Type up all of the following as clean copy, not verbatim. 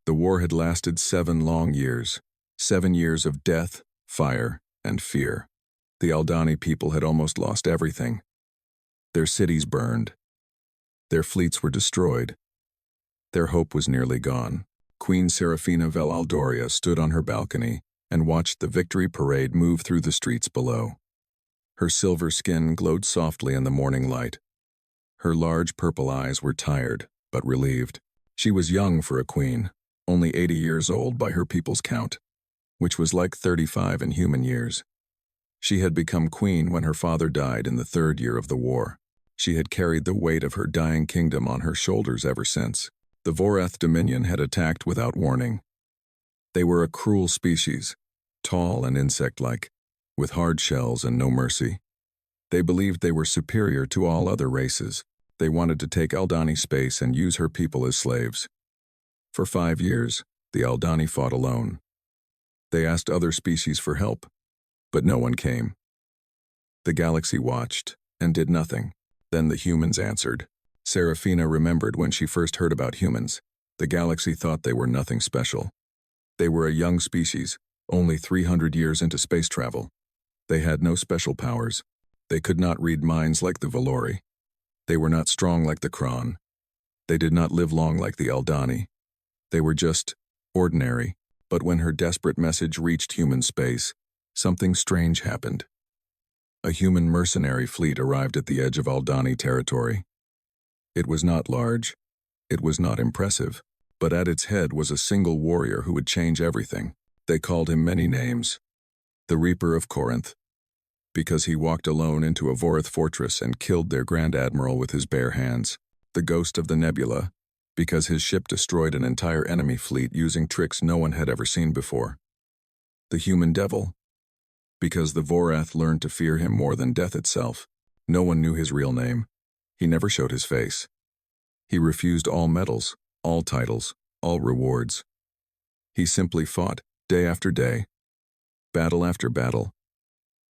The war had lasted 7 long years, 7 years of death, fire, and fear. The Aldani people had almost lost everything. Their cities burned. Their fleets were destroyed. Their hope was nearly gone. Queen Serafina Vel Aldoria stood on her balcony and watched the victory parade move through the streets below. Her silver skin glowed softly in the morning light. Her large purple eyes were tired, but relieved. She was young for a queen, only 80 years old by her people's count, which was like 35 in human years. She had become queen when her father died in the 3rd year of the war. She had carried the weight of her dying kingdom on her shoulders ever since. The Vorath Dominion had attacked without warning. They were a cruel species, tall and insect-like, with hard shells and no mercy. They believed they were superior to all other races. They wanted to take Aldani space and use her people as slaves. For 5 years, the Aldani fought alone. They asked other species for help, but no one came. The galaxy watched and did nothing. Then the humans answered. Serafina remembered when she first heard about humans. The galaxy thought they were nothing special. They were a young species, only 300 years into space travel. They had no special powers. They could not read minds like the Valori. They were not strong like the Kron. They did not live long like the Aldani. They were just ordinary. But when her desperate message reached human space, something strange happened. A human mercenary fleet arrived at the edge of Aldani territory. It was not large. It was not impressive. But at its head was a single warrior who would change everything. They called him many names. The Reaper of Corinth, because he walked alone into a Vorath fortress and killed their Grand Admiral with his bare hands. The Ghost of the Nebula, because his ship destroyed an entire enemy fleet using tricks no one had ever seen before. The Human Devil, because the Vorath learned to fear him more than death itself. No one knew his real name. He never showed his face. He refused all medals, all titles, all rewards. He simply fought, day after day, battle after battle,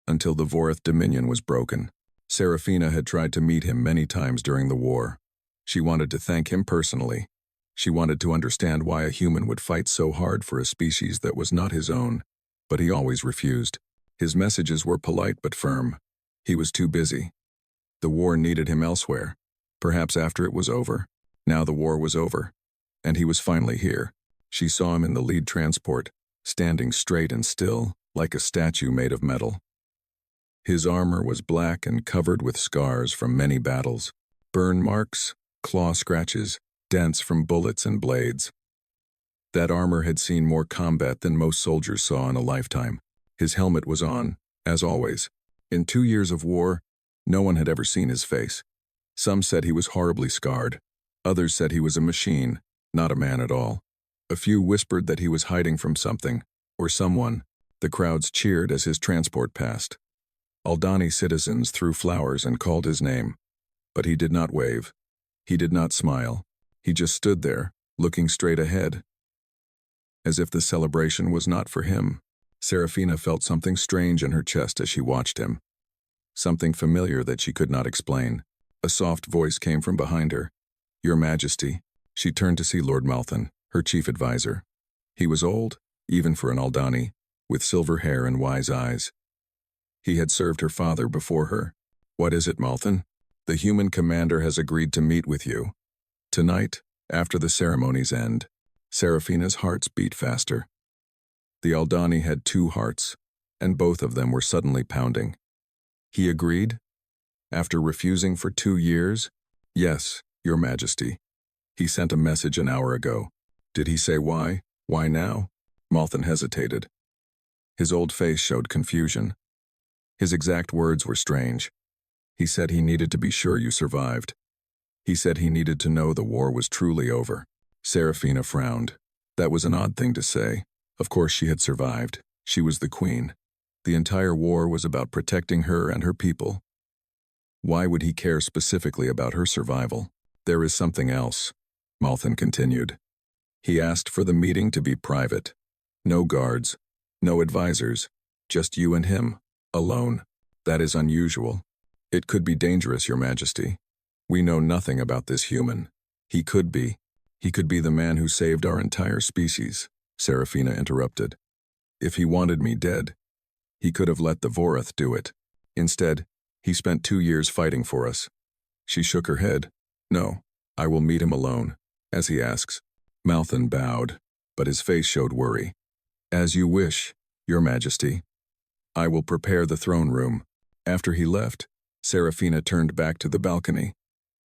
until the Vorath Dominion was broken. Serafina had tried to meet him many times during the war. She wanted to thank him personally. She wanted to understand why a human would fight so hard for a species that was not his own, but he always refused. His messages were polite but firm. He was too busy. The war needed him elsewhere, perhaps after it was over. Now the war was over, and he was finally here. She saw him in the lead transport, standing straight and still, like a statue made of metal. His armor was black and covered with scars from many battles, burn marks, claw scratches, dents from bullets and blades. That armor had seen more combat than most soldiers saw in a lifetime. His helmet was on, as always. In 2 years of war, no one had ever seen his face. Some said he was horribly scarred. Others said he was a machine, not a man at all. A few whispered that he was hiding from something, or someone. The crowds cheered as his transport passed. Aldani citizens threw flowers and called his name. But he did not wave. He did not smile. He just stood there, looking straight ahead. As if the celebration was not for him. Serafina felt something strange in her chest as she watched him. Something familiar that she could not explain. A soft voice came from behind her. "Your Majesty." She turned to see Lord Malthan, her chief advisor. He was old, even for an Aldani, with silver hair and wise eyes. He had served her father before her. "What is it, Malthan?" "The human commander has agreed to meet with you. Tonight, after the ceremonies end." Serafina's hearts beat faster. The Aldani had 2 hearts, and both of them were suddenly pounding. He agreed? After refusing for 2 years? "Yes, Your Majesty. He sent a message an hour ago." "Did he say why? Why now?" Malthan hesitated. His old face showed confusion. His exact words were strange. He said he needed to be sure you survived. He said he needed to know the war was truly over. Serafina frowned. That was an odd thing to say. Of course she had survived. She was the queen. The entire war was about protecting her and her people. Why would he care specifically about her survival? "There is something else," Malthan continued. "He asked for the meeting to be private. No guards, no advisors, just you and him, alone. That is unusual. It could be dangerous, Your Majesty. We know nothing about this human. He could be. He could be the man who saved our entire species, Serafina interrupted. If he wanted me dead, he could have let the Vorath do it. Instead, he spent 2 years fighting for us. She shook her head. No, I will meet him alone, as he asks. Malthan bowed, but his face showed worry. As you wish, Your Majesty. I will prepare the throne room. After he left, Serafina turned back to the balcony.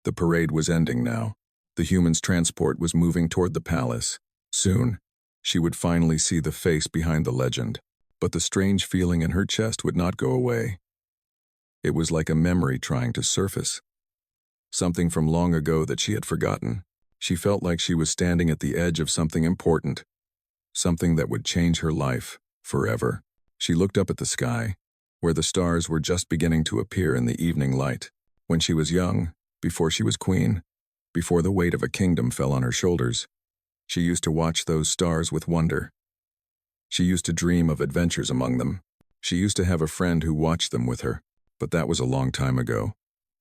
The parade was ending now. The human's transport was moving toward the palace. Soon, she would finally see the face behind the legend. But the strange feeling in her chest would not go away. It was like a memory trying to surface. Something from long ago that she had forgotten. She felt like she was standing at the edge of something important. Something that would change her life, forever. She looked up at the sky, where the stars were just beginning to appear in the evening light. When she was young, before she was queen, before the weight of a kingdom fell on her shoulders, she used to watch those stars with wonder. She used to dream of adventures among them. She used to have a friend who watched them with her, but that was a long time ago.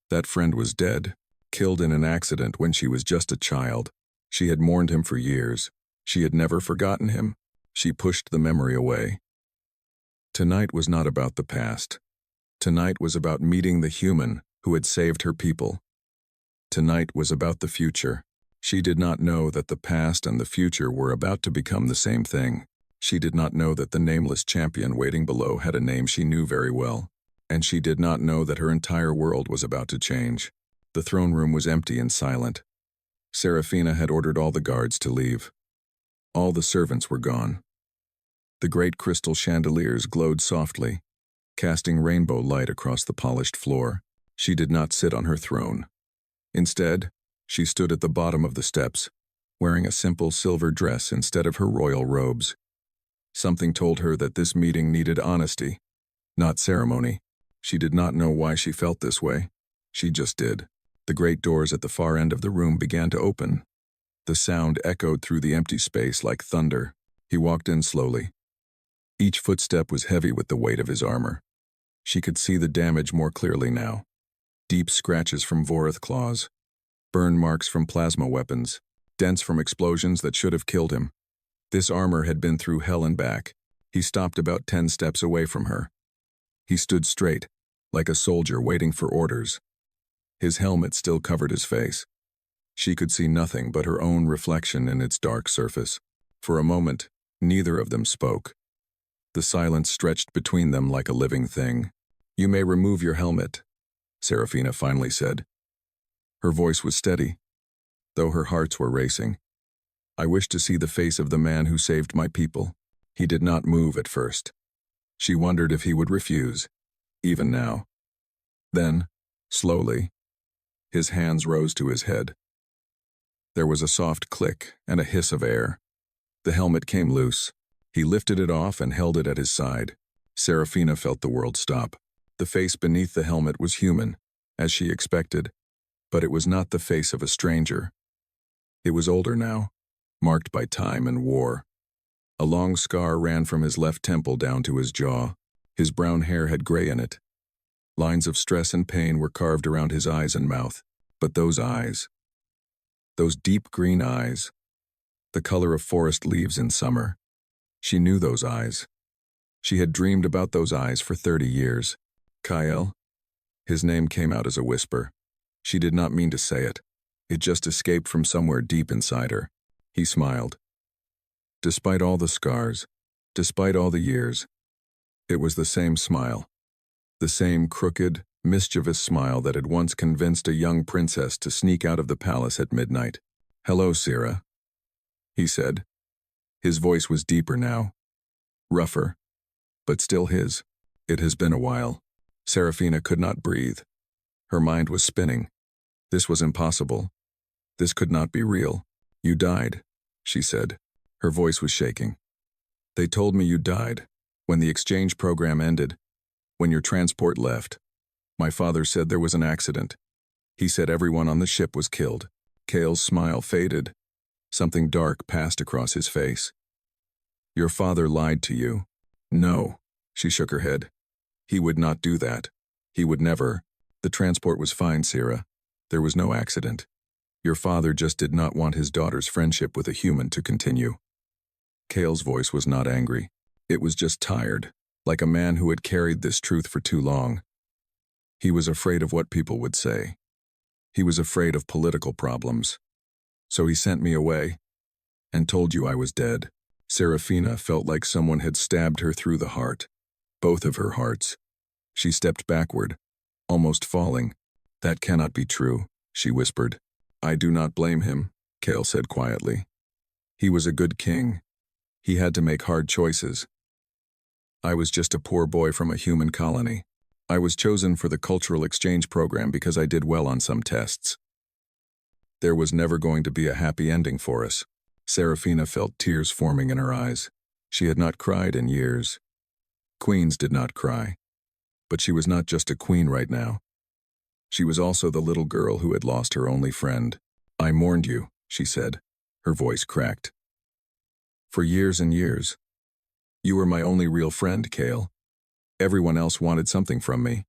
That friend was dead, killed in an accident when she was just a child. She had mourned him for years. She had never forgotten him. She pushed the memory away. Tonight was not about the past. Tonight was about meeting the human who had saved her people. Tonight was about the future. She did not know that the past and the future were about to become the same thing. She did not know that the nameless champion waiting below had a name she knew very well. And she did not know that her entire world was about to change. The throne room was empty and silent. Serafina had ordered all the guards to leave. All the servants were gone. The great crystal chandeliers glowed softly, casting rainbow light across the polished floor. She did not sit on her throne. Instead, she stood at the bottom of the steps, wearing a simple silver dress instead of her royal robes. Something told her that this meeting needed honesty, not ceremony. She did not know why she felt this way. She just did. The great doors at the far end of the room began to open. The sound echoed through the empty space like thunder. He walked in slowly. Each footstep was heavy with the weight of his armor. She could see the damage more clearly now. Deep scratches from Vorath claws, burn marks from plasma weapons, dents from explosions that should have killed him. This armor had been through hell and back. He stopped about 10 steps away from her. He stood straight, like a soldier waiting for orders. His helmet still covered his face. She could see nothing but her own reflection in its dark surface. For a moment, neither of them spoke. The silence stretched between them like a living thing. "You may remove your helmet," Serafina finally said. Her voice was steady, though her hearts were racing. "I wish to see the face of the man who saved my people." He did not move at first. She wondered if he would refuse, even now. Then, slowly, his hands rose to his head. There was a soft click and a hiss of air. The helmet came loose. He lifted it off and held it at his side. Serafina felt the world stop. The face beneath the helmet was human, as she expected, but it was not the face of a stranger. It was older now, marked by time and war. A long scar ran from his left temple down to his jaw. His brown hair had gray in it. Lines of stress and pain were carved around his eyes and mouth. But those eyes, those deep green eyes, the color of forest leaves in summer, she knew those eyes. She had dreamed about those eyes for 30 years. Kyle? His name came out as a whisper. She did not mean to say it. It just escaped from somewhere deep inside her. He smiled. Despite all the scars, despite all the years, it was the same smile. The same crooked, mischievous smile that had once convinced a young princess to sneak out of the palace at midnight. "Hello, Sira," he said. His voice was deeper now, rougher, but still his. "It has been a while." Serafina could not breathe. Her mind was spinning. This was impossible. This could not be real. "You died," she said. Her voice was shaking. "They told me you died when the exchange program ended, when your transport left. My father said there was an accident. He said everyone on the ship was killed." Kale's smile faded. Something dark passed across his face. "Your father lied to you." "No," she shook her head. "He would not do that. He would never. The transport was fine, Sira. There was no accident. Your father just did not want his daughter's friendship with a human to continue. Kale's voice was not angry. It was just tired, like a man who had carried this truth for too long. He was afraid of what people would say. He was afraid of political problems. So he sent me away and told you I was dead. Serafina felt like someone had stabbed her through the heart, both of her hearts. She stepped backward, almost falling. That cannot be true, she whispered. I do not blame him, Kale said quietly. He was a good king. He had to make hard choices. I was just a poor boy from a human colony. I was chosen for the cultural exchange program because I did well on some tests. There was never going to be a happy ending for us. Serafina felt tears forming in her eyes. She had not cried in years. Queens did not cry. But she was not just a queen right now. She was also the little girl who had lost her only friend. I mourned you, she said. Her voice cracked. For years and years. You were my only real friend, Kale. Everyone else wanted something from me.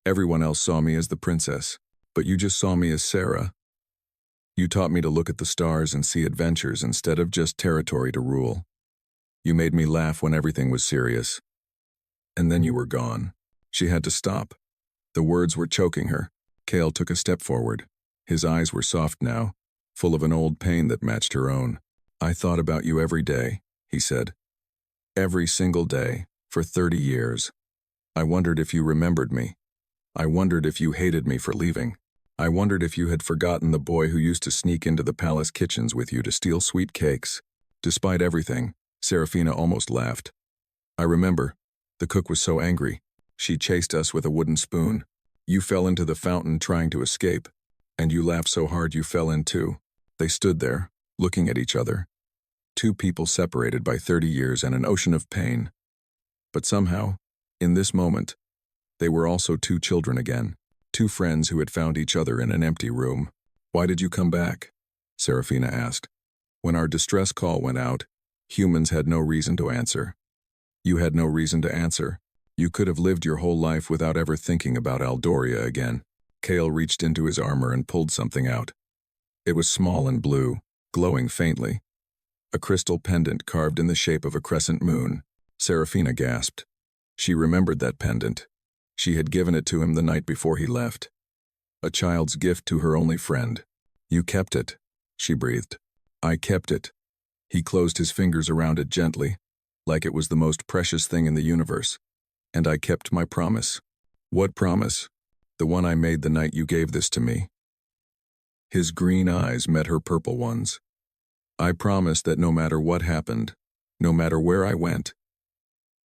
Everyone else saw me as the princess, but you just saw me as Sarah. You taught me to look at the stars and see adventures instead of just territory to rule. You made me laugh when everything was serious. And then you were gone. She had to stop. The words were choking her. Kale took a step forward. His eyes were soft now, full of an old pain that matched her own. I thought about you every day, he said. Every single day, for 30 years. I wondered if you remembered me. I wondered if you hated me for leaving. I wondered if you had forgotten the boy who used to sneak into the palace kitchens with you to steal sweet cakes. Despite everything, Serafina almost laughed. I remember. The cook was so angry. She chased us with a wooden spoon. You fell into the fountain trying to escape, and you laughed so hard you fell in too. They stood there, looking at each other. Two people separated by 30 years and an ocean of pain. But somehow, in this moment, they were also two children again. Two friends who had found each other in an empty room. Why did you come back? Serafina asked. When our distress call went out, humans had no reason to answer. You had no reason to answer. You could have lived your whole life without ever thinking about Aldoria again. Kale reached into his armor and pulled something out. It was small and blue, glowing faintly. A crystal pendant carved in the shape of a crescent moon. Serafina gasped. She remembered that pendant. She had given it to him the night before he left. A child's gift to her only friend. You kept it, she breathed. I kept it. He closed his fingers around it gently, like it was the most precious thing in the universe. And I kept my promise. What promise? The one I made the night you gave this to me. His green eyes met her purple ones. I promised that no matter what happened, no matter where I went,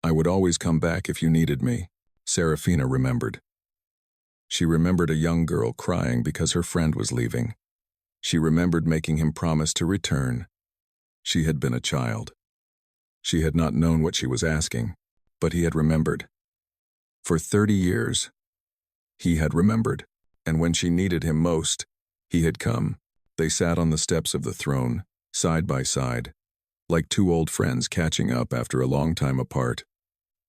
I would always come back if you needed me. Serafina remembered. She remembered a young girl crying because her friend was leaving. She remembered making him promise to return. She had been a child. She had not known what she was asking, but he had remembered. For 30 years, he had remembered, and when she needed him most, he had come. They sat on the steps of the throne, side by side, like two old friends catching up after a long time apart.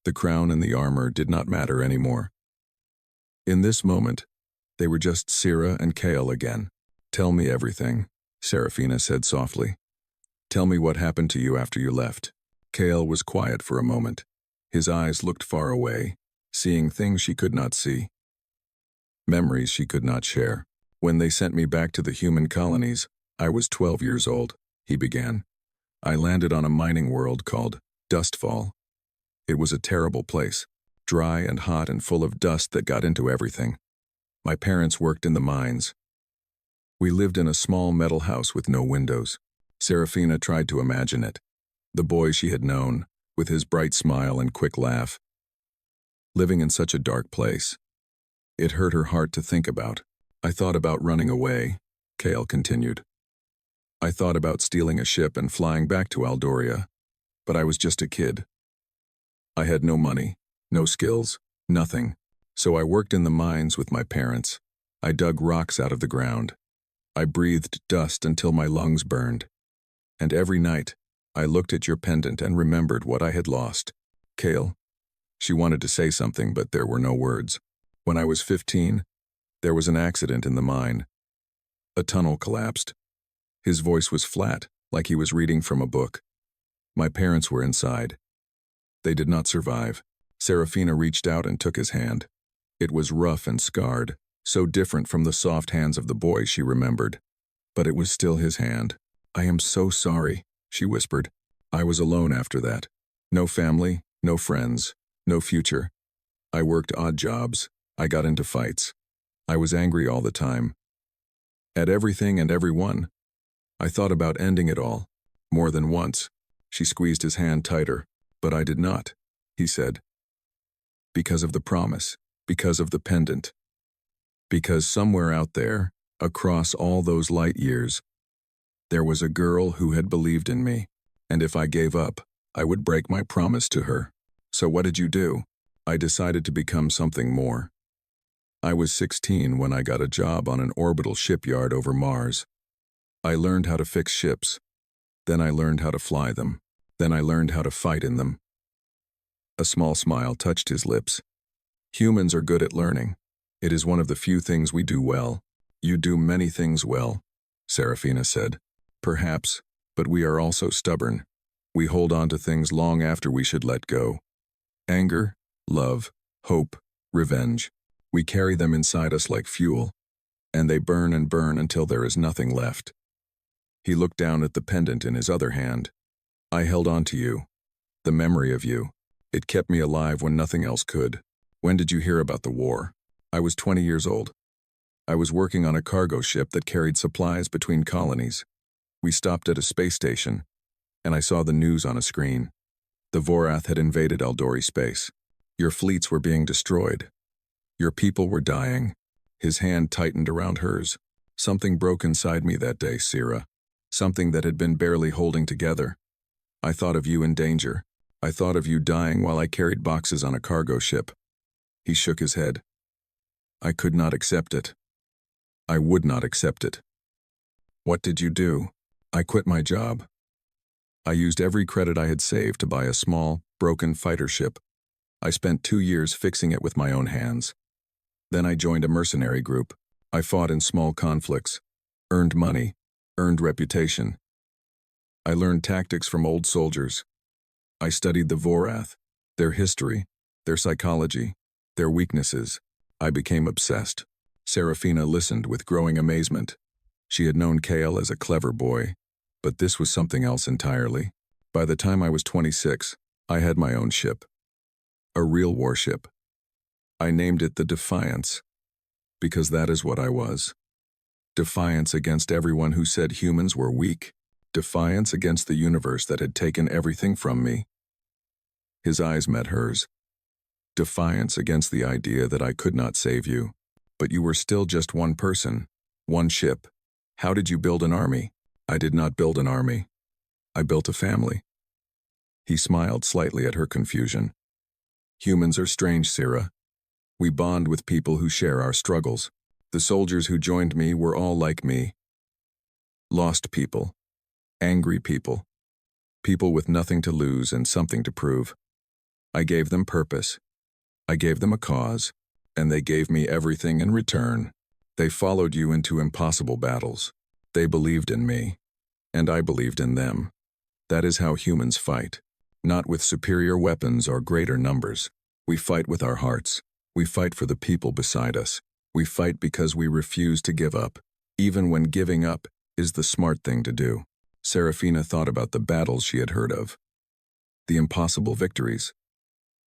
The crown and the armor did not matter anymore. In this moment, they were just Syrah and Kale again. Tell me everything, Serafina said softly. Tell me what happened to you after you left. Kale was quiet for a moment. His eyes looked far away, seeing things she could not see. Memories she could not share. When they sent me back to the human colonies, I was 12 years old, he began. I landed on a mining world called Dustfall. It was a terrible place, dry and hot and full of dust that got into everything. My parents worked in the mines. We lived in a small metal house with no windows. Serafina tried to imagine it. The boy she had known, with his bright smile and quick laugh. Living in such a dark place. It hurt her heart to think about. I thought about running away, Kale continued. I thought about stealing a ship and flying back to Aldoria, but I was just a kid. I had no money, no skills, nothing, so I worked in the mines with my parents. I dug rocks out of the ground. I breathed dust until my lungs burned. And every night, I looked at your pendant and remembered what I had lost. Kale. She wanted to say something, but there were no words. When I was 15, there was an accident in the mine. A tunnel collapsed. His voice was flat, like he was reading from a book. My parents were inside. They did not survive. Serafina reached out and took his hand. It was rough and scarred, so different from the soft hands of the boy she remembered. But it was still his hand. "I am so sorry," she whispered. "I was alone after that. No family, no friends, no future. I worked odd jobs. I got into fights. I was angry all the time. At everything and everyone. I thought about ending it all. More than once." She squeezed his hand tighter. "But I did not," he said. "Because of the promise. Because of the pendant. Because somewhere out there, across all those light years, there was a girl who had believed in me, and if I gave up, I would break my promise to her. So what did you do?" "I decided to become something more. I was 16 when I got a job on an orbital shipyard over Mars. I learned how to fix ships. Then I learned how to fly them. Then I learned how to fight in them." A small smile touched his lips. "Humans are good at learning. It is one of the few things we do well." "You do many things well," Serafina said. "Perhaps, but we are also stubborn. We hold on to things long after we should let go. Anger, love, hope, revenge. We carry them inside us like fuel, and they burn and burn until there is nothing left." He looked down at the pendant in his other hand. "I held on to you. The memory of you. It kept me alive when nothing else could." "When did you hear about the war?" "I was 20 years old. I was working on a cargo ship that carried supplies between colonies. We stopped at a space station, and I saw the news on a screen. The Vorath had invaded Aldori space. Your fleets were being destroyed. Your people were dying." His hand tightened around hers. "Something broke inside me that day, Sira. Something that had been barely holding together. I thought of you in danger. I thought of you dying while I carried boxes on a cargo ship." He shook his head. "I could not accept it. I would not accept it." "What did you do?" "I quit my job. I used every credit I had saved to buy a small, broken fighter ship. I spent 2 years fixing it with my own hands. Then I joined a mercenary group. I fought in small conflicts, earned money, earned reputation. I learned tactics from old soldiers. I studied the Vorath, their history, their psychology, their weaknesses. I became obsessed." Serafina listened with growing amazement. She had known Kale as a clever boy, but this was something else entirely. "By the time I was 26, I had my own ship. A real warship. I named it the Defiance, because that is what I was. Defiance against everyone who said humans were weak. Defiance against the universe that had taken everything from me." His eyes met hers. "Defiance against the idea that I could not save you. But you were still just one person, one ship. How did you build an army?" "I did not build an army. I built a family." He smiled slightly at her confusion. "Humans are strange, Sira. We bond with people who share our struggles. The soldiers who joined me were all like me. Lost people. Angry people. People with nothing to lose and something to prove. I gave them purpose. I gave them a cause, and they gave me everything in return. They followed you into impossible battles. They believed in me, and I believed in them. That is how humans fight. Not with superior weapons or greater numbers. We fight with our hearts. We fight for the people beside us. We fight because we refuse to give up, even when giving up is the smart thing to do." Serafina thought about the battles she had heard of. The impossible victories.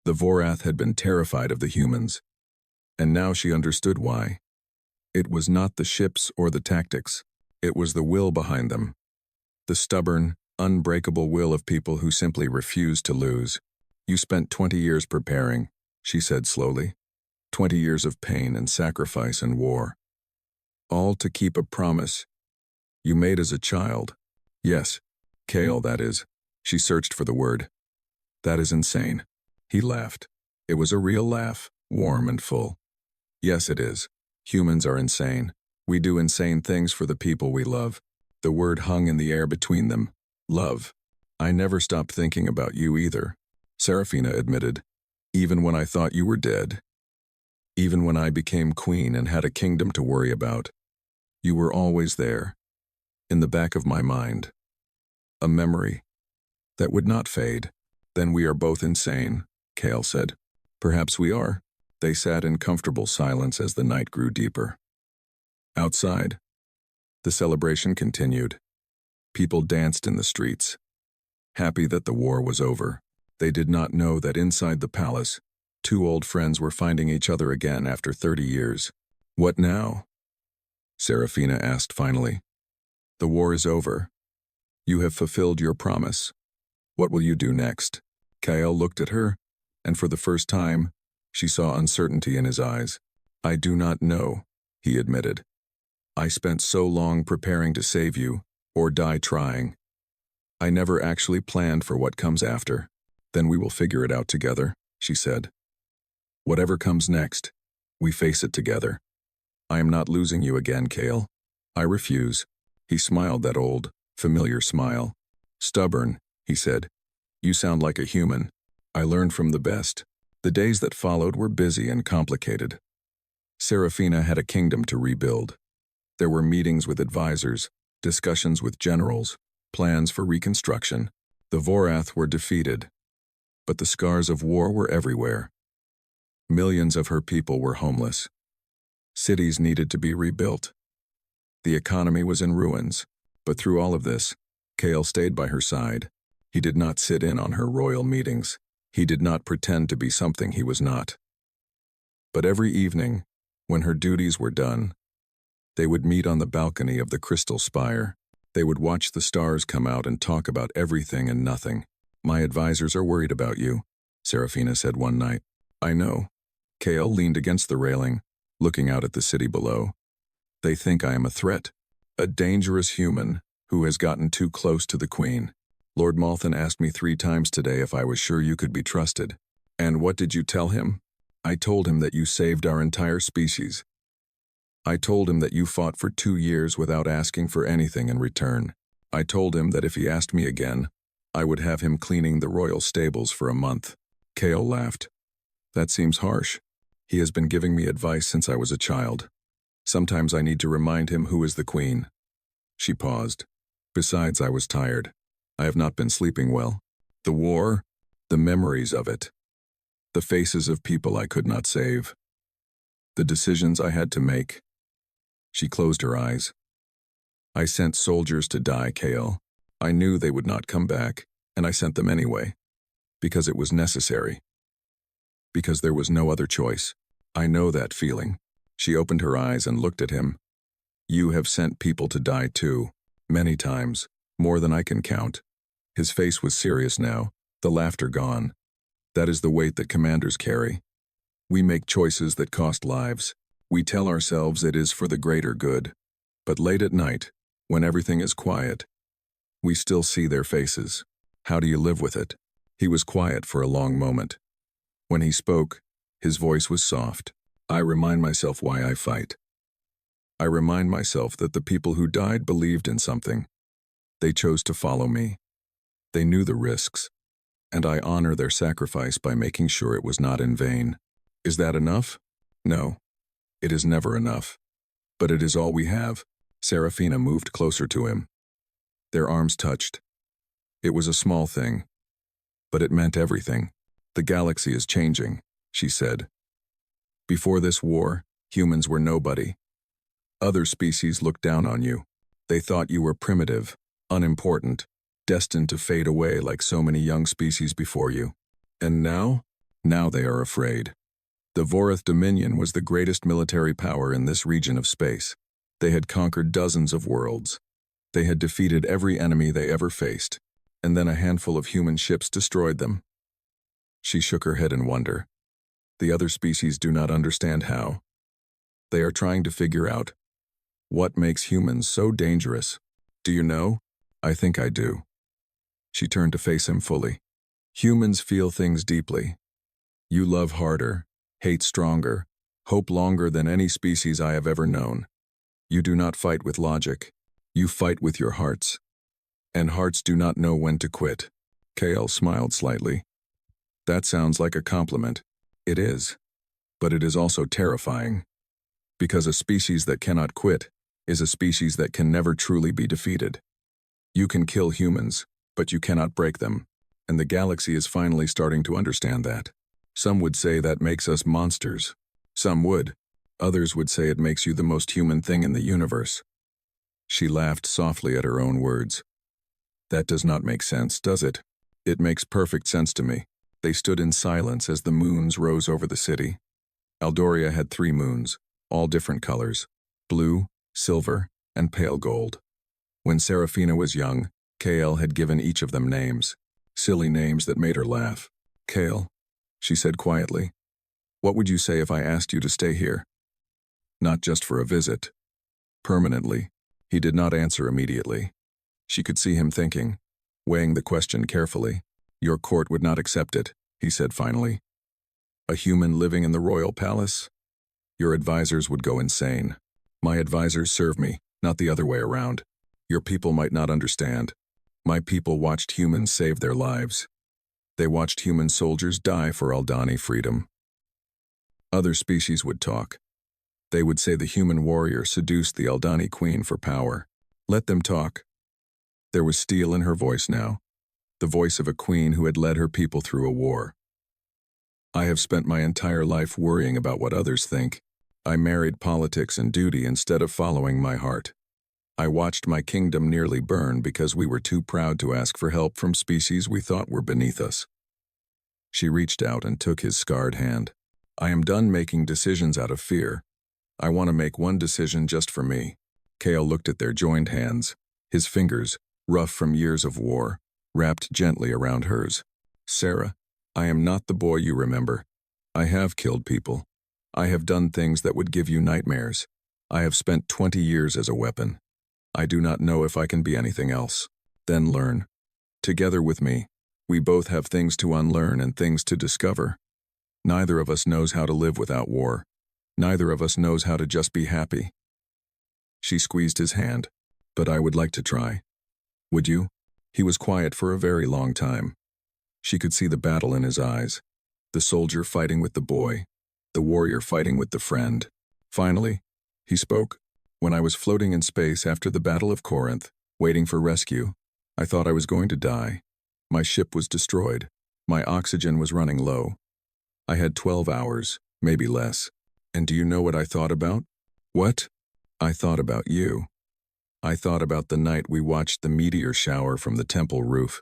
The Vorath had been terrified of the humans, and now she understood why. It was not the ships or the tactics. It was the will behind them. The stubborn, unbreakable will of people who simply refused to lose. "You spent 20 years preparing," she said slowly. 20 years of pain and sacrifice and war. All to keep a promise you made as a child. "Yes, Kale, that is." She searched for the word. "That is insane." He laughed. It was a real laugh, warm and full. "Yes, it is. Humans are insane. We do insane things for the people we love." The word hung in the air between them. Love. "I never stopped thinking about you either," Serafina admitted. "Even when I thought you were dead. Even when I became queen and had a kingdom to worry about. You were always there, in the back of my mind. A memory that would not fade. Then we are both insane, Kale said. Perhaps we are. They sat in comfortable silence as the night grew deeper. Outside, the celebration continued. People danced in the streets, happy that the war was over. They did not know that inside the palace, two old friends were finding each other again after 30 years. What now? Serafina asked finally. The war is over. You have fulfilled your promise. What will you do next? Kael looked at her, and for the first time, she saw uncertainty in his eyes. I do not know, he admitted. I spent so long preparing to save you, or die trying. I never actually planned for what comes after. Then we will figure it out together, she said. Whatever comes next, we face it together. I am not losing you again, Kale. I refuse. He smiled that old, familiar smile. Stubborn, he said. You sound like a human. I learned from the best. The days that followed were busy and complicated. Serafina had a kingdom to rebuild. There were meetings with advisors, discussions with generals, plans for reconstruction. The Vorath were defeated, but the scars of war were everywhere. Millions of her people were homeless. Cities needed to be rebuilt. The economy was in ruins, but through all of this, Kale stayed by her side. He did not sit in on her royal meetings. He did not pretend to be something he was not. But every evening, when her duties were done, they would meet on the balcony of the Crystal Spire. They would watch the stars come out and talk about everything and nothing. My advisors are worried about you, Serafina said one night. I know. Kale leaned against the railing, looking out at the city below. They think I am a threat, a dangerous human who has gotten too close to the Queen. Lord Malthan asked me 3 times today if I was sure you could be trusted. And what did you tell him? I told him that you saved our entire species. I told him that you fought for 2 years without asking for anything in return. I told him that if he asked me again, I would have him cleaning the royal stables for a month. Kale laughed. That seems harsh. He has been giving me advice since I was a child. Sometimes I need to remind him who is the Queen. She paused. Besides, I was tired. I have not been sleeping well. The war, the memories of it. The faces of people I could not save. The decisions I had to make. She closed her eyes. I sent soldiers to die, Kale. I knew they would not come back, and I sent them anyway. Because it was necessary. Because there was no other choice. I know that feeling. She opened her eyes and looked at him. You have sent people to die too, many times, more than I can count. His face was serious now, the laughter gone. That is the weight that commanders carry. We make choices that cost lives. We tell ourselves it is for the greater good. But late at night, when everything is quiet, we still see their faces. How do you live with it? He was quiet for a long moment. When he spoke, his voice was soft. I remind myself why I fight. I remind myself that the people who died believed in something. They chose to follow me. They knew the risks, and I honor their sacrifice by making sure it was not in vain. Is that enough? No, it is never enough. But it is all we have. Serafina moved closer to him. Their arms touched. It was a small thing, but it meant everything. The galaxy is changing, she said. Before this war, humans were nobody. Other species looked down on you. They thought you were primitive, unimportant, destined to fade away like so many young species before you. And now? Now they are afraid. The Vorath Dominion was the greatest military power in this region of space. They had conquered dozens of worlds. They had defeated every enemy they ever faced, and then a handful of human ships destroyed them. She shook her head in wonder. The other species do not understand how. They are trying to figure out what makes humans so dangerous. Do you know? I think I do. She turned to face him fully. Humans feel things deeply. You love harder, hate stronger, hope longer than any species I have ever known. You do not fight with logic. You fight with your hearts. And hearts do not know when to quit. Kale smiled slightly. That sounds like a compliment. It is. But it is also terrifying. Because a species that cannot quit is a species that can never truly be defeated. You can kill humans, but you cannot break them, and the galaxy is finally starting to understand that. Some would say that makes us monsters. Some would. Others would say it makes you the most human thing in the universe. She laughed softly at her own words. That does not make sense, does it? It makes perfect sense to me. They stood in silence as the moons rose over the city. Aldoria had 3 moons, all different colors: blue, silver, and pale gold. When Serafina was young, Kael had given each of them names. Silly names that made her laugh. Kael, she said quietly, what would you say if I asked you to stay here? Not just for a visit. Permanently. He did not answer immediately. She could see him thinking, weighing the question carefully. Your court would not accept it, he said finally. A human living in the royal palace? Your advisors would go insane. My advisors serve me, not the other way around. Your people might not understand. My people watched humans save their lives. They watched human soldiers die for Aldani freedom. Other species would talk. They would say the human warrior seduced the Aldani queen for power. Let them talk. There was steel in her voice now, the voice of a queen who had led her people through a war. I have spent my entire life worrying about what others think. I married politics and duty instead of following my heart. I watched my kingdom nearly burn because we were too proud to ask for help from species we thought were beneath us. She reached out and took his scarred hand. I am done making decisions out of fear. I want to make one decision just for me. Kael looked at their joined hands, his fingers, rough from years of war, wrapped gently around hers. Sarah, I am not the boy you remember. I have killed people. I have done things that would give you nightmares. I have spent 20 years as a weapon. I do not know if I can be anything else. Then learn. Together with me, we both have things to unlearn and things to discover. Neither of us knows how to live without war. Neither of us knows how to just be happy. She squeezed his hand. But I would like to try. Would you? He was quiet for a very long time. She could see the battle in his eyes. The soldier fighting with the boy. The warrior fighting with the friend. Finally, he spoke. When I was floating in space after the Battle of Corinth, waiting for rescue, I thought I was going to die. My ship was destroyed. My oxygen was running low. I had 12 hours, maybe less. And do you know what I thought about? What? I thought about you. I thought about the night we watched the meteor shower from the temple roof.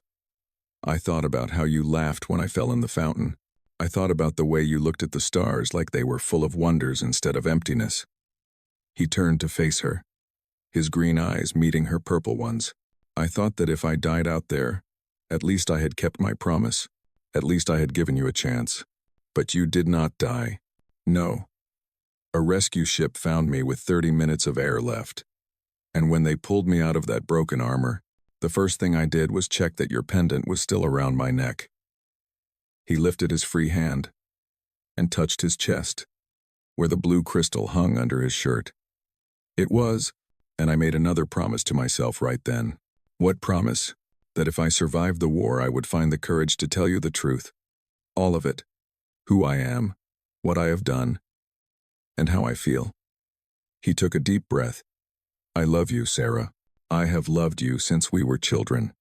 I thought about how you laughed when I fell in the fountain. I thought about the way you looked at the stars like they were full of wonders instead of emptiness. He turned to face her, his green eyes meeting her purple ones. I thought that if I died out there, at least I had kept my promise. At least I had given you a chance. But you did not die. No. A rescue ship found me with 30 minutes of air left. And when they pulled me out of that broken armor, the first thing I did was check that your pendant was still around my neck. He lifted his free hand and touched his chest, where the blue crystal hung under his shirt. It was, and I made another promise to myself right then. What promise? That if I survived the war, I would find the courage to tell you the truth. All of it. Who I am, what I have done, and how I feel. He took a deep breath. I love you, Sarah. I have loved you since we were children.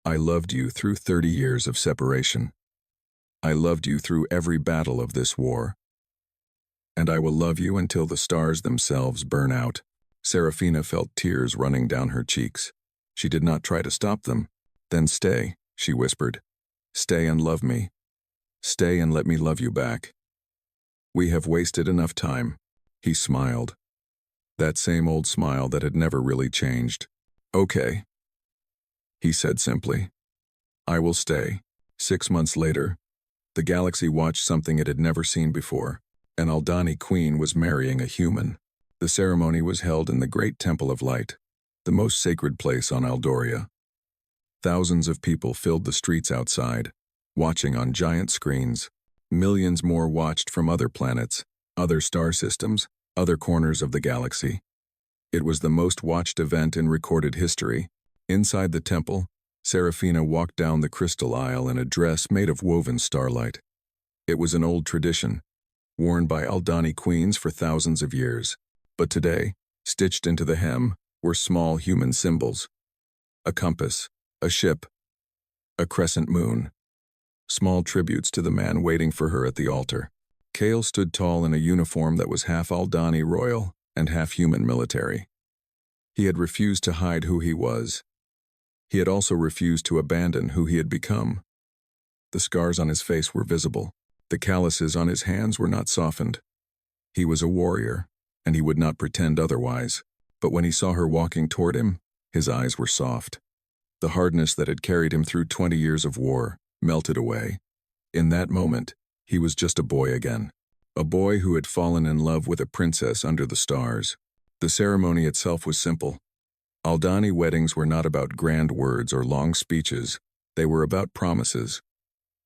I loved you through 30 years of separation. I loved you through every battle of this war. And I will love you until the stars themselves burn out. Serafina felt tears running down her cheeks. She did not try to stop them. Then stay, she whispered. Stay and love me. Stay and let me love you back. We have wasted enough time. He smiled. That same old smile that had never really changed. Okay. He said simply. I will stay. 6 months later, the galaxy watched something it had never seen before. An Aldani queen was marrying a human. The ceremony was held in the Great Temple of Light, the most sacred place on Aldoria. Thousands of people filled the streets outside, watching on giant screens. Millions more watched from other planets, other star systems, other corners of the galaxy. It was the most watched event in recorded history. Inside the temple, Serafina walked down the crystal aisle in a dress made of woven starlight. It was an old tradition, worn by Aldani queens for thousands of years. But today, Stitched into the hem were small human symbols: a compass, a ship, a crescent moon, small tributes to the man waiting for her at the altar. Kale stood tall in a uniform that was half Aldani royal and half human military. He had refused to hide who he was. He had also refused to abandon who he had become. The scars on his face were visible. The calluses on his hands were not softened. He was a warrior, and he would not pretend otherwise. But when he saw her walking toward him, his eyes were soft. The hardness that had carried him through 20 years of war melted away. In that moment, he was just a boy again. A boy who had fallen in love with a princess under the stars. The ceremony itself was simple. Aldani weddings were not about grand words or long speeches. They were about promises.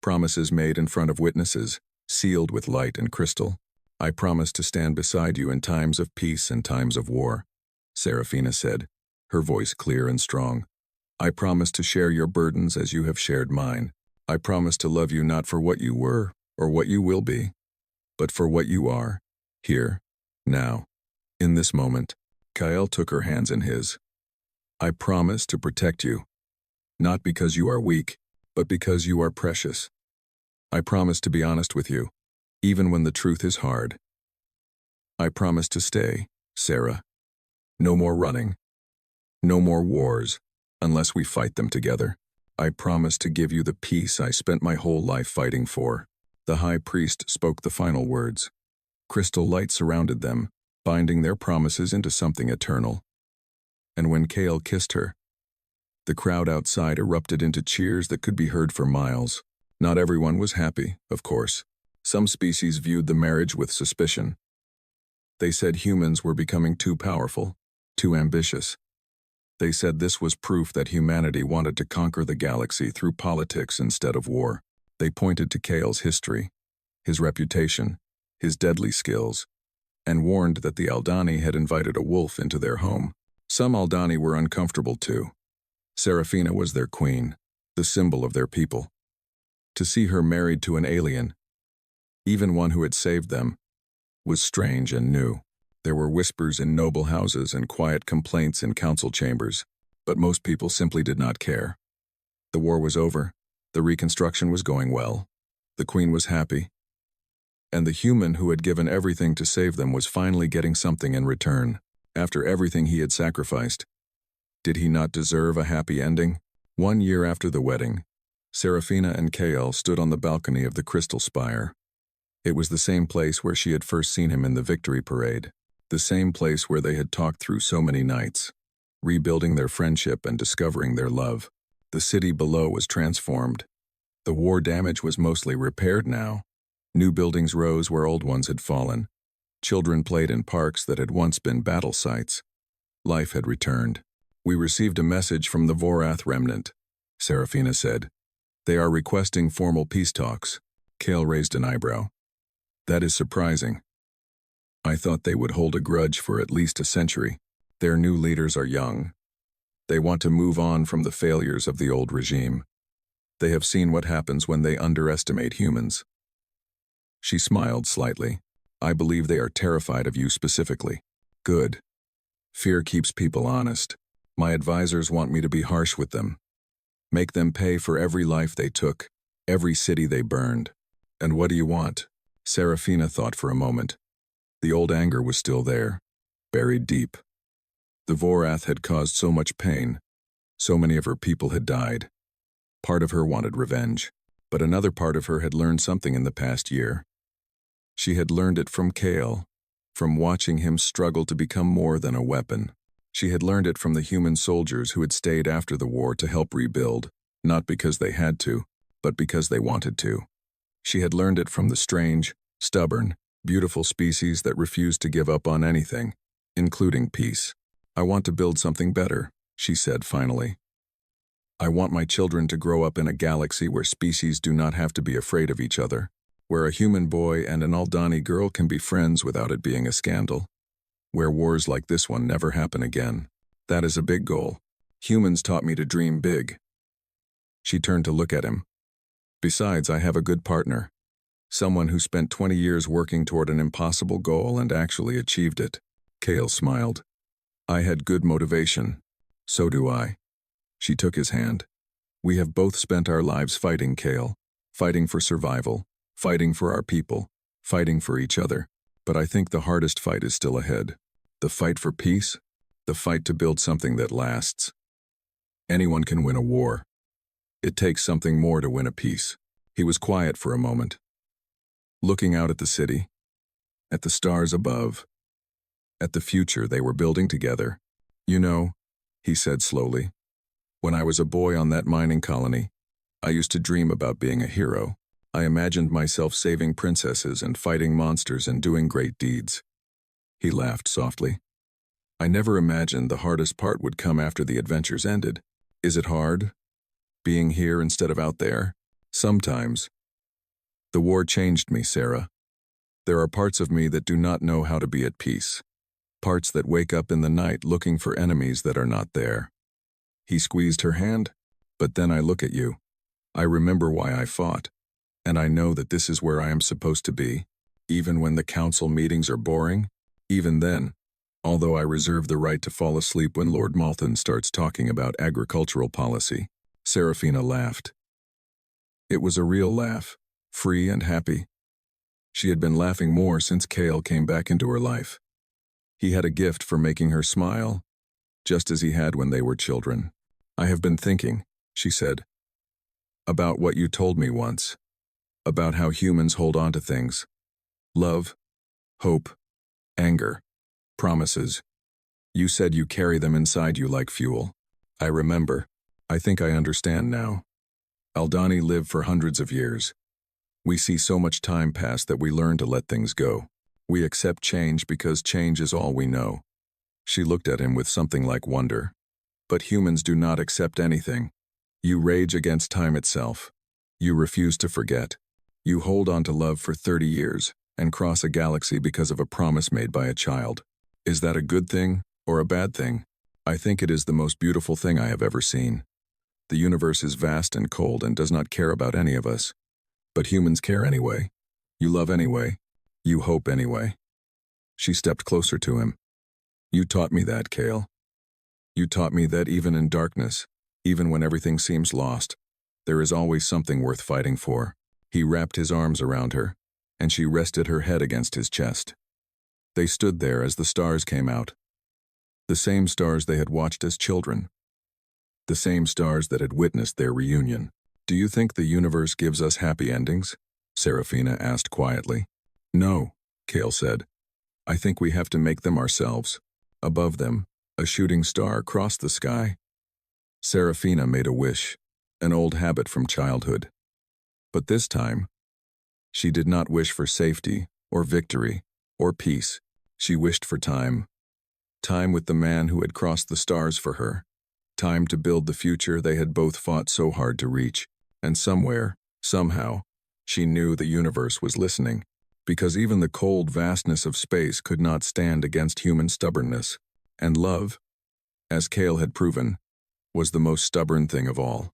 Promises made in front of witnesses, sealed with light and crystal. "I promise to stand beside you in times of peace and times of war," Serafina said, her voice clear and strong. "I promise to share your burdens as you have shared mine. I promise to love you not for what you were or what you will be, but for what you are, here, now, in this moment." Kyle took her hands in his. "I promise to protect you, not because you are weak, but because you are precious. I promise to be honest with you, even when the truth is hard. I promise to stay, Sarah. No more running. No more wars, unless we fight them together. I promise to give you the peace I spent my whole life fighting for." The high priest spoke the final words. Crystal light surrounded them, binding their promises into something eternal. And when Kale kissed her, the crowd outside erupted into cheers that could be heard for miles. Not everyone was happy, of course. Some species viewed the marriage with suspicion. They said humans were becoming too powerful, too ambitious. They said this was proof that humanity wanted to conquer the galaxy through politics instead of war. They pointed to Kale's history, his reputation, his deadly skills, and warned that the Aldani had invited a wolf into their home. Some Aldani were uncomfortable too. Serafina was their queen, the symbol of their people. To see her married to an alien, even one who had saved them, was strange and new. There were whispers in noble houses and quiet complaints in council chambers, but most people simply did not care. The war was over, the reconstruction was going well, the queen was happy, and the human who had given everything to save them was finally getting something in return. After everything he had sacrificed, did he not deserve a happy ending? 1 year after the wedding, Serafina and Kale stood on the balcony of the Crystal Spire. It was the same place where she had first seen him in the victory parade, the same place where they had talked through so many nights, rebuilding their friendship and discovering their love. The city below was transformed. The war damage was mostly repaired now. New buildings rose where old ones had fallen. Children played in parks that had once been battle sites. Life had returned. "We received a message from the Vorath remnant," Serafina said. "They are requesting formal peace talks." Kale raised an eyebrow. "That is surprising. I thought they would hold a grudge for at least a century. Their new leaders are young. They want to move on from the failures of the old regime. They have seen what happens when they underestimate humans." She smiled slightly. "I believe they are terrified of you specifically." "Good. Fear keeps people honest. My advisors want me to be harsh with them. Make them pay for every life they took, every city they burned." "And what do you want?" Serafina thought for a moment. The old anger was still there, buried deep. The Vorath had caused so much pain. So many of her people had died. Part of her wanted revenge, but another part of her had learned something in the past year. She had learned it from Kale, from watching him struggle to become more than a weapon. She had learned it from the human soldiers who had stayed after the war to help rebuild, not because they had to, but because they wanted to. She had learned it from the strange, stubborn, beautiful species that refused to give up on anything, including peace. "I want to build something better," she said finally. "I want my children to grow up in a galaxy where species do not have to be afraid of each other, where a human boy and an Aldani girl can be friends without it being a scandal, where wars like this one never happen again. That is a big goal. Humans taught me to dream big." She turned to look at him. "Besides, I have a good partner, someone who spent 20 years working toward an impossible goal and actually achieved it." Kale smiled. I had good motivation. So do I. She took his hand. We have both spent our lives fighting, Kale. Fighting for survival, fighting for our people, fighting for each other. But I think the hardest fight is still ahead. The fight for peace, the fight to build something that lasts. Anyone can win a war. It takes something more to win a peace. He was quiet for a moment, looking out at the city, at the stars above, at the future they were building together. You know, he said slowly, when I was a boy on that mining colony, I used to dream about being a hero. I imagined myself saving princesses and fighting monsters and doing great deeds. He laughed softly. I never imagined the hardest part would come after the adventures ended. Is it hard? Being here instead of out there? Sometimes. The war changed me, Sarah. There are parts of me that do not know how to be at peace. Parts that wake up in the night looking for enemies that are not there. He squeezed her hand. But then I look at you. I remember why I fought. And I know that this is where I am supposed to be. Even when the council meetings are boring. Even then. Although I reserve the right to fall asleep when Lord Malthan starts talking about agricultural policy. Serafina laughed. It was a real laugh, free and happy. She had been laughing more since Kale came back into her life. He had a gift for making her smile, just as he had when they were children. I have been thinking, she said, about what you told me once, about how humans hold on to things. Love, hope, anger, promises. You said you carry them inside you like fuel. I remember. I think I understand now. Aldani lived for hundreds of years. We see so much time pass that we learn to let things go. We accept change because change is all we know. She looked at him with something like wonder. But humans do not accept anything. You rage against time itself. You refuse to forget. You hold on to love for 30 years and cross a galaxy because of a promise made by a child. Is that a good thing or a bad thing? I think it is the most beautiful thing I have ever seen. The universe is vast and cold and does not care about any of us. But humans care anyway. You love anyway. You hope anyway. She stepped closer to him. You taught me that, Kale. You taught me that even in darkness, even when everything seems lost, there is always something worth fighting for. He wrapped his arms around her, and she rested her head against his chest. They stood there as the stars came out. The same stars they had watched as children. The same stars that had witnessed their reunion. Do you think the universe gives us happy endings? Serafina asked quietly. No, Kale said. I think we have to make them ourselves. Above them, a shooting star crossed the sky. Serafina made a wish, an old habit from childhood. But this time, she did not wish for safety, or victory, or peace. She wished for time. Time with the man who had crossed the stars for her. Time to build the future they had both fought so hard to reach. And somewhere, somehow, she knew the universe was listening. Because even the cold vastness of space could not stand against human stubbornness. And love, as Kale had proven, was the most stubborn thing of all.